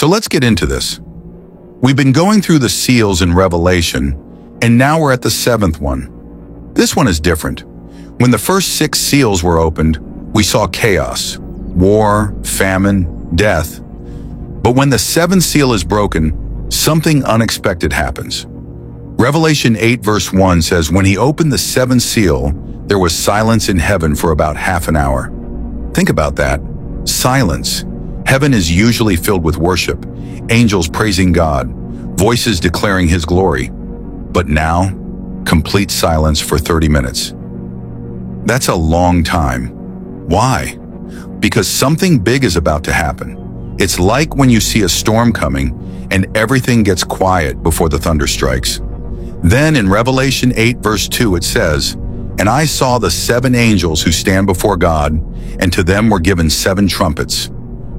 So let's get into this. We've been going through the seals in Revelation, and now we're at the seventh one. This one is different. When the first 6 seals were opened, we saw chaos, war, famine, death. But when the 7th seal is broken, something unexpected happens. Revelation 8 verse 1 says, "When he opened the 7th seal, there was silence in heaven for about half an hour." Think about that. Silence. Heaven is usually filled with worship, angels praising God, voices declaring his glory. But now, complete silence for 30 minutes. That's a long time. Why? Because something big is about to happen. It's like when you see a storm coming and everything gets quiet before the thunder strikes. Then in Revelation 8 verse 2 it says, "And I saw the 7 angels who stand before God, and to them were given 7 trumpets."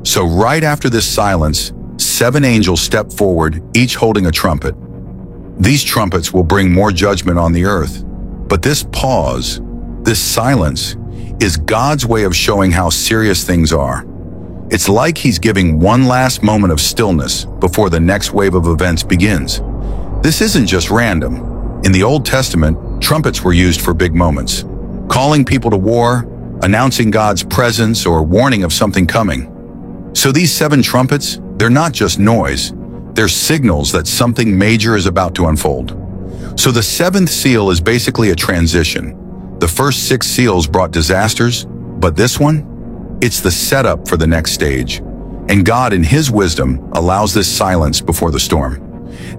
So right after this silence, 7 angels step forward, each holding a trumpet. These trumpets will bring more judgment on the earth. But this pause, this silence, is God's way of showing how serious things are. It's like he's giving one last moment of stillness before the next wave of events begins. This isn't just random. In the Old Testament, trumpets were used for big moments, calling people to war, announcing God's presence, or warning of something coming. So these 7 trumpets, they're not just noise, they're signals that something major is about to unfold. So the 7th seal is basically a transition. The first 6 seals brought disasters, but this one? It's the setup for the next stage. And God, in his wisdom, allows this silence before the storm.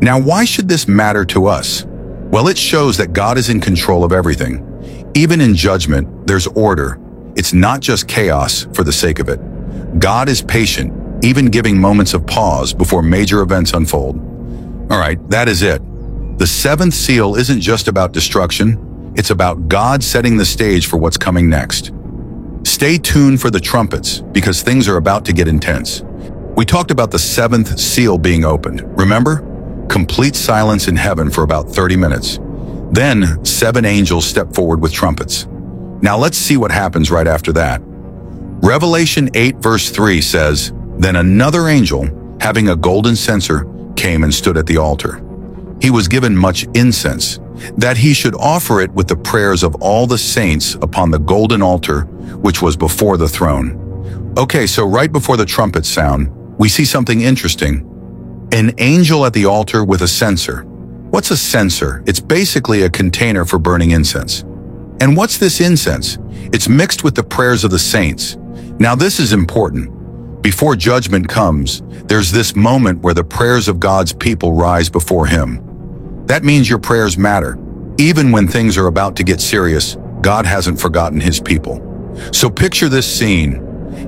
Now, why should this matter to us? Well, it shows that God is in control of everything. Even in judgment, there's order. It's not just chaos for the sake of it. God is patient, even giving moments of pause before major events unfold. All right, that is it. The 7th seal isn't just about destruction. It's about God setting the stage for what's coming next. Stay tuned for the trumpets, because things are about to get intense. We talked about the 7th seal being opened. Remember? Complete silence in heaven for about 30 minutes. Then 7 angels step forward with trumpets. Now let's see what happens right after that. Revelation 8 verse 3 says, "Then another angel, having a golden censer, came and stood at the altar. He was given much incense, that he should offer it with the prayers of all the saints upon the golden altar which was before the throne." Okay, so right before the trumpets sound, we see something interesting. An angel at the altar with a censer. What's a censer? It's basically a container for burning incense. And what's this incense? It's mixed with the prayers of the saints. Now this is important. Before judgment comes, there's this moment where the prayers of God's people rise before him. That means your prayers matter. Even when things are about to get serious, God hasn't forgotten his people. So picture this scene.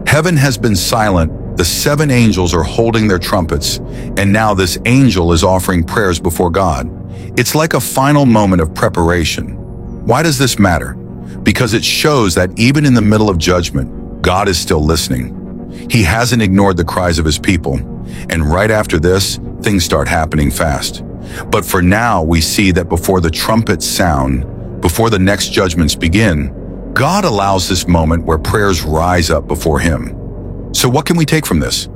Heaven has been silent, the 7 angels are holding their trumpets, and now this angel is offering prayers before God. It's like a final moment of preparation. Why does this matter? Because it shows that even in the middle of judgment, God is still listening. He hasn't ignored the cries of his people. And right after this, things start happening fast. But for now, we see that before the trumpets sound, before the next judgments begin, God allows this moment where prayers rise up before him. So what can we take from this?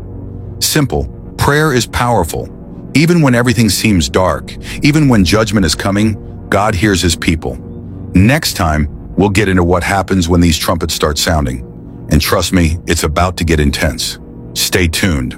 Simple. Prayer is powerful. Even when everything seems dark, even when judgment is coming, God hears his people. Next time, we'll get into what happens when these trumpets start sounding. And trust me, it's about to get intense. Stay tuned.